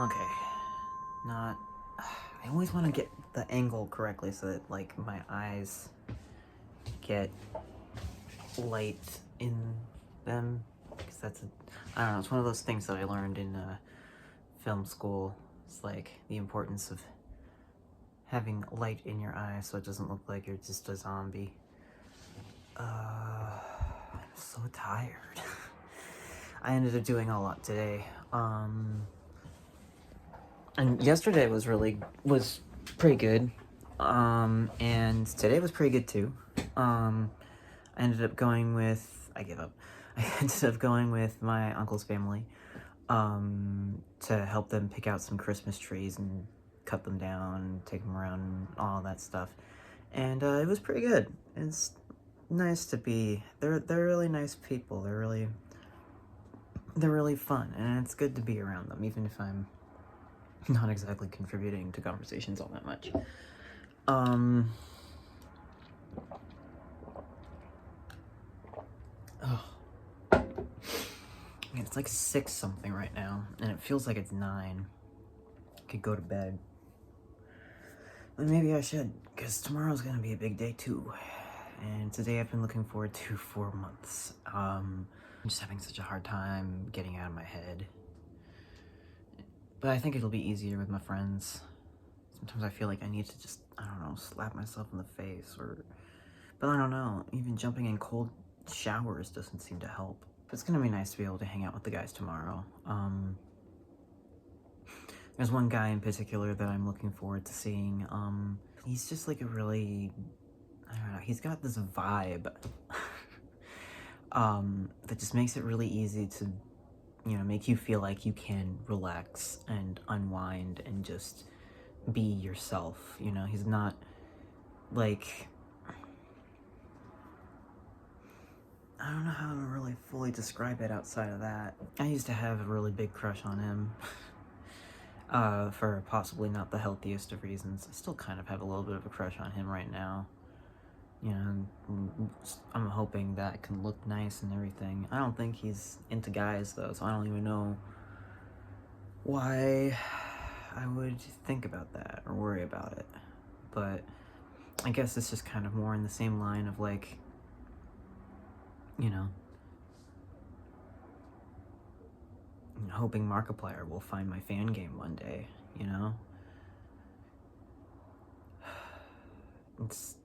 Okay. Not... I always want to get the angle correctly so that, like, my eyes get light in them. Because that's I don't know, it's one of those things that I learned in film school. It's like the importance of having light in your eyes so it doesn't look like you're just a zombie. I'm so tired. I ended up doing a lot today. And yesterday was pretty good. And today was pretty good too. I ended up going with, I gave up. I ended up going with my uncle's family, to help them pick out some Christmas trees and cut them down, take them around, and all that stuff. And, it was pretty good. It's nice to be, they're really nice people. They're really fun, and it's good to be around them, even if I'm not exactly contributing to conversations all that much. It's like 6 something right now, and it feels like it's 9. I could go to bed. But maybe I should, because tomorrow's gonna be a big day too. And today I've been looking forward to for months. I'm just having such a hard time getting out of my head. But I think it'll be easier with my friends. Sometimes I feel like I need to just, I don't know, slap myself in the face, but I don't know, even jumping in cold showers doesn't seem to help. But it's gonna be nice to be able to hang out with the guys tomorrow. There's one guy in particular that I'm looking forward to seeing. He's just like a really, I don't know, he's got this vibe that just makes it really easy to, make you feel like you can relax and unwind and just be yourself. He's not like, I don't know how to really fully describe it outside of that. I used to have a really big crush on him. For possibly not the healthiest of reasons. I still kind of have a little bit of a crush on him right now. I'm hoping that can look nice and everything. I don't think he's into guys though, so I don't even know why I would think about that or worry about it. But I guess it's just kind of more in the same line of like, hoping Markiplier will find my fan game one day, It's,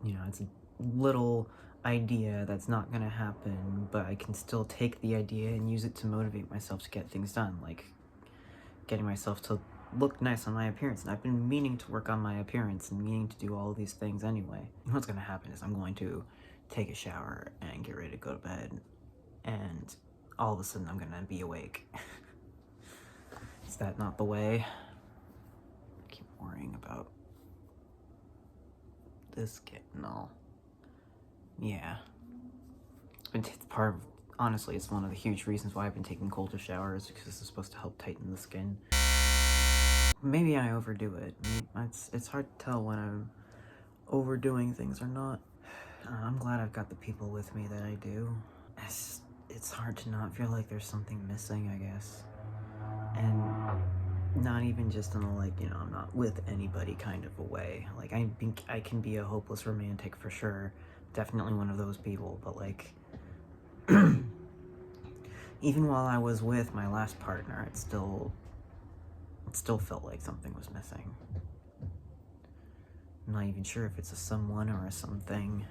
it's a little idea that's not gonna happen, but I can still take the idea and use it to motivate myself to get things done, like getting myself to look nice on my appearance. And I've been meaning to work on my appearance and meaning to do all of these things anyway. And what's gonna happen is I'm going to take a shower and get ready to go to bed, and all of a sudden I'm gonna be awake. Is that not the way? I keep worrying about this getting all... Yeah. It's part of... Honestly, it's one of the huge reasons why I've been taking colder showers, because it's supposed to help tighten the skin. Maybe I overdo it. It's hard to tell when I'm overdoing things or not. I'm glad I've got the people with me that I do. It's hard to not feel like there's something missing, I guess. And not even just in a, like, I'm not with anybody kind of a way. Like, I think I can be a hopeless romantic for sure. Definitely one of those people, but like, even while I was with my last partner, it still felt like something was missing. I'm not even sure if it's a someone or a something.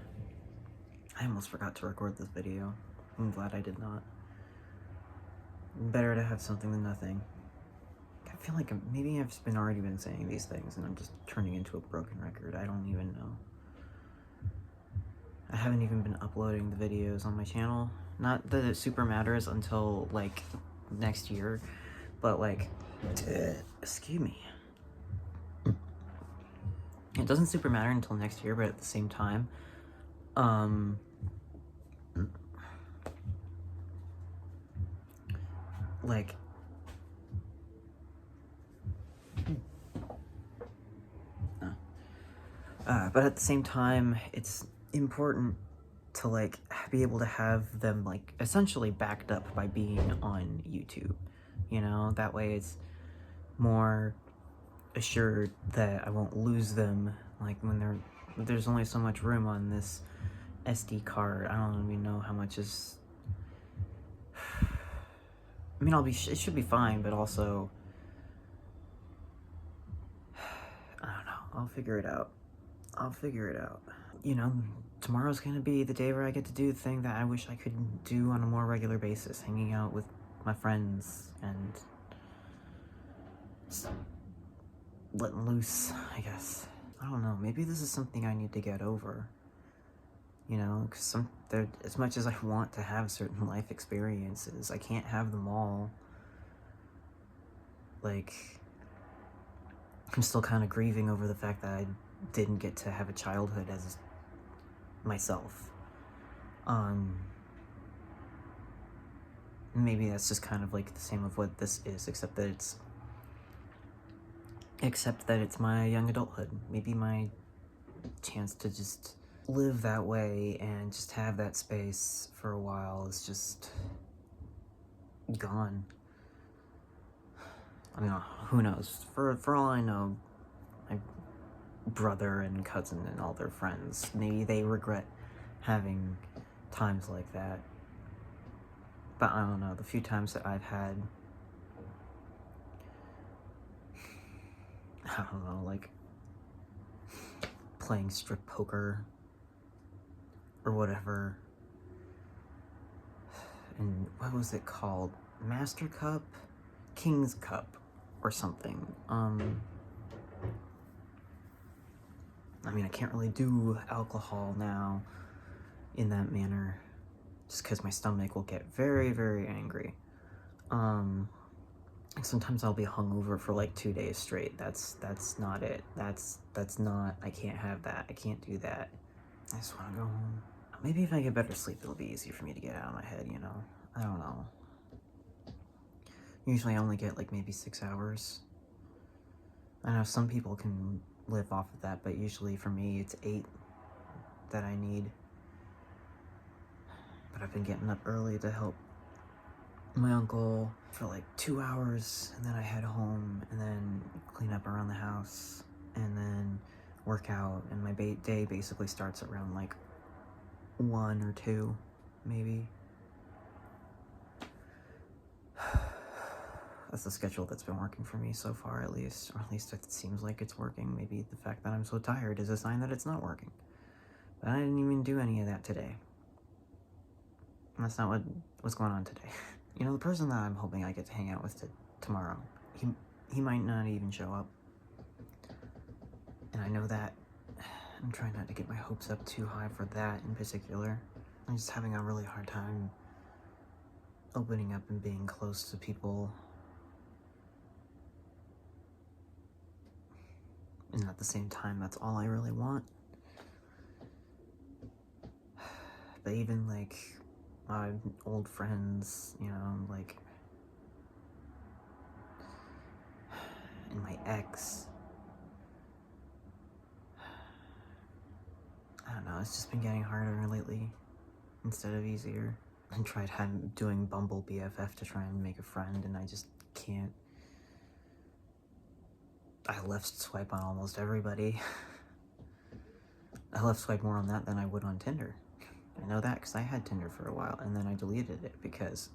I almost forgot to record this video. I'm glad I did not. Better to have something than nothing. I feel like maybe I've already been saying these things and I'm just turning into a broken record. I don't even know. I haven't even been uploading the videos on my channel. Not that it super matters until, like, next year, but, like, excuse me. It doesn't super matter until next year, but at the same time, like, but at the same time, it's important to, like, be able to have them, like, essentially backed up by being on YouTube, that way more assured that I won't lose them, like when there's only so much room on this SD card. I don't even know how much is. I mean, it should be fine, but also, I don't know. I'll figure it out. You know, tomorrow's gonna be the day where I get to do the thing that I wish I could do on a more regular basis, hanging out with my friends and just letting loose, I guess. I don't know, maybe this is something I need to get over. You know, because as much as I want to have certain life experiences, I can't have them all. Like, I'm still kind of grieving over the fact that I didn't get to have a childhood as myself. Maybe that's just kind of like the same of what this is, except that it's my young adulthood. Maybe my chance to just live that way and just have that space for a while is just gone. I mean, who knows? For all I know, my brother and cousin and all their friends, maybe they regret having times like that. But I don't know, the few times that I've had, I don't know, like playing strip poker or whatever, and what was it called? Master Cup? King's Cup or something. I mean, I can't really do alcohol now in that manner, just because my stomach will get very, very angry. Sometimes I'll be hungover for like 2 days straight. That's not it. That's not, I can't have that. I can't do that. I just want to go home. Maybe if I get better sleep, it'll be easier for me to get out of my head, you know? I don't know. Usually I only get like maybe 6 hours. I know some people can live off of that, but usually for me it's 8 that I need. But I've been getting up early to help my uncle for like 2 hours, and then I head home and then clean up around the house and then work out, and my day basically starts around like 1 or 2 maybe. That's the schedule that's been working for me so far, at least. Or at least it seems like it's working. Maybe the fact that I'm so tired is a sign that it's not working. But I didn't even do any of that today. And that's not what's going on today. You know, the person that I'm hoping I get to hang out with tomorrow, he might not even show up. And I know that. I'm trying not to get my hopes up too high for that in particular. I'm just having a really hard time opening up and being close to people. And at the same time, that's all I really want. But even, like, my old friends, you know, like, and my ex, I don't know, it's just been getting harder lately instead of easier. I tried doing Bumble BFF to try and make a friend, and I just can't. I left swipe on almost everybody. I left swipe more on that than I would on Tinder. I know that because I had Tinder for a while, and then I deleted it because,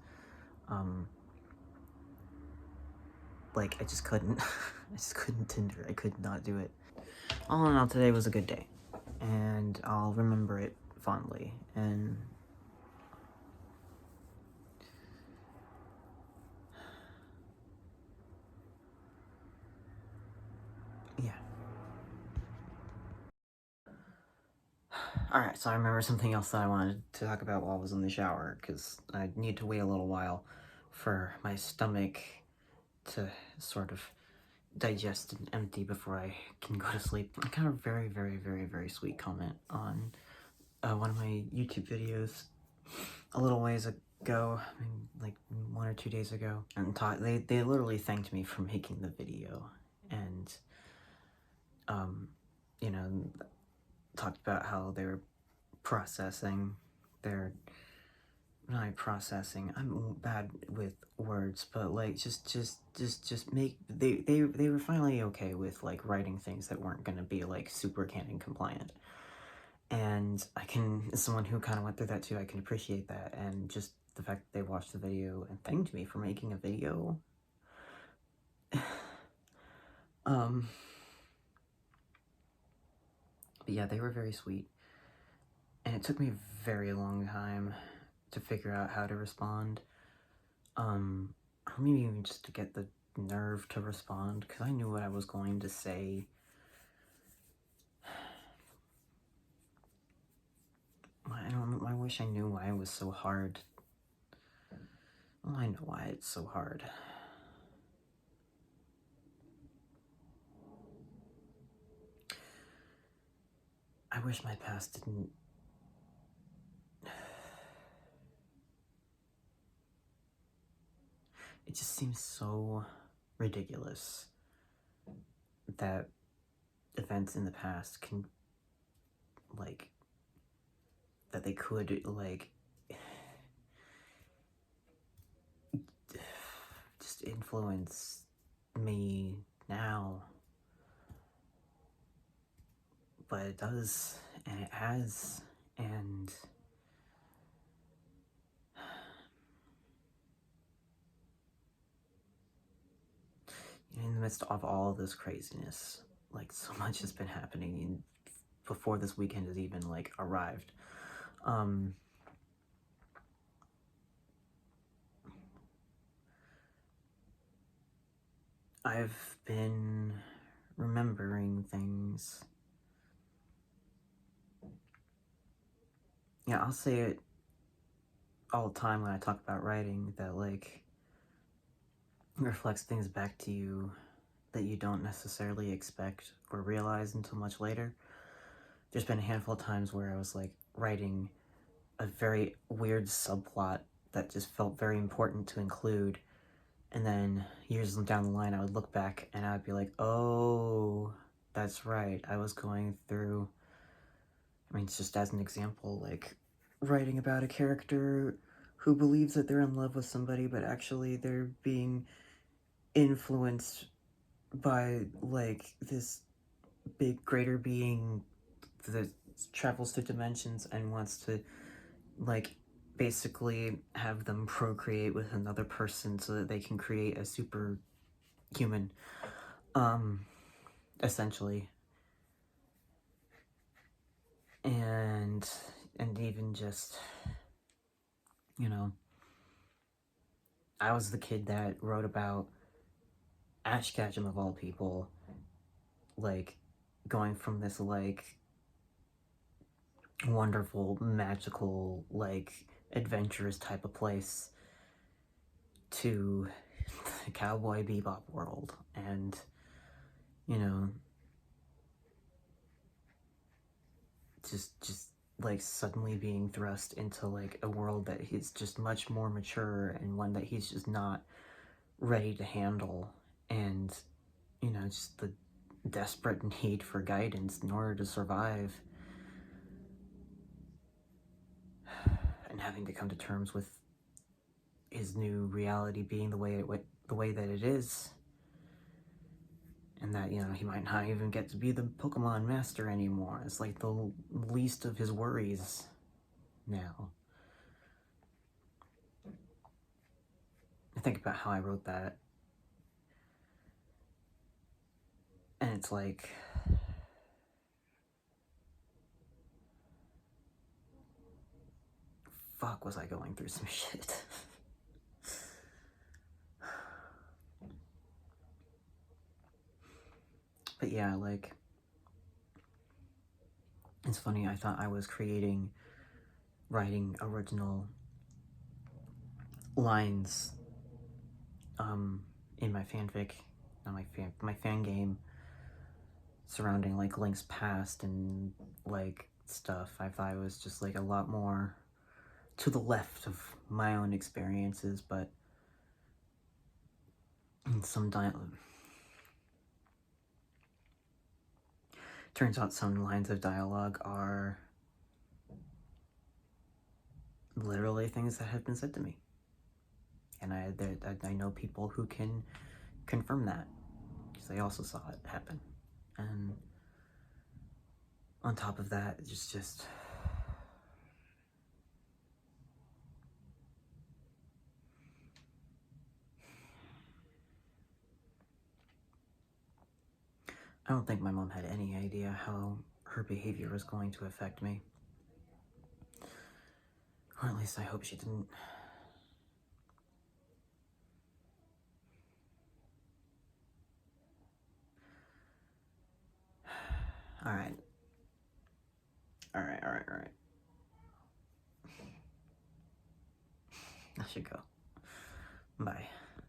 like, I just couldn't. I just couldn't Tinder. I could not do it. All in all, today was a good day, and I'll remember it fondly, and yeah. Alright, so I remember something else that I wanted to talk about while I was in the shower, because I need to wait a little while for my stomach to sort of digest and empty before I can go to sleep. I got a very, very, very, very sweet comment on one of my YouTube videos a little ways ago, I mean, like 1 or 2 days ago, and they literally thanked me for making the video, and you know, talked about how they were processing their not processing. I'm bad with words, but like just make they were finally okay with like writing things that weren't gonna be like super canon compliant. And I can, as someone who kind of went through that too, I can appreciate that. And just the fact that they watched the video and thanked me for making a video. But yeah, they were very sweet. And it took me a very long time to figure out how to respond. Or maybe even just to get the nerve to respond, because I knew what I was going to say. I wish I knew why it was so hard. Well, I know why it's so hard. I wish my past didn't... It just seems so ridiculous that events in the past can, like, that they could, like, just influence me now. But it does, and it has, and in the midst of all of this craziness, like, so much has been happening before this weekend has even, like, arrived. I've been remembering things. Yeah, I'll say it all the time when I talk about writing, that, like, it reflects things back to you that you don't necessarily expect or realize until much later. There's been a handful of times where I was, like, writing a very weird subplot that just felt very important to include, and then years down the line I would look back and I'd be like, oh, that's right, I was going through... I mean, it's just as an example, like, writing about a character who believes that they're in love with somebody, but actually they're being influenced by, like, this big greater being that travels through dimensions and wants to, like, basically have them procreate with another person so that they can create a superhuman, essentially. And even just, you know, I was the kid that wrote about Ash Ketchum, of all people, like, going from this, like, wonderful, magical, like, adventurous type of place to the Cowboy Bebop world, and, you know, just like, suddenly being thrust into, like, a world that is just much more mature, and one that he's just not ready to handle, and, you know, just the desperate need for guidance in order to survive, and having to come to terms with his new reality being the way that it is, and that, you know, he might not even get to be the Pokemon master anymore. It's like the least of his worries now. I think about how I wrote that, and it's like, fuck, was I going through some shit. But yeah, like, it's funny, I thought I was writing original lines, in my fanfic, not my fan game, surrounding, like, Link's past and, like, stuff. I thought it was just, like, a lot more to the left of my own experiences, but turns out some lines of dialogue are literally things that have been said to me. And I know people who can confirm that, because they also saw it happen. And on top of that, it's just I don't think my mom had any idea how her behavior was going to affect me. Or at least I hope she didn't. Alright. Alright. I should go. Bye.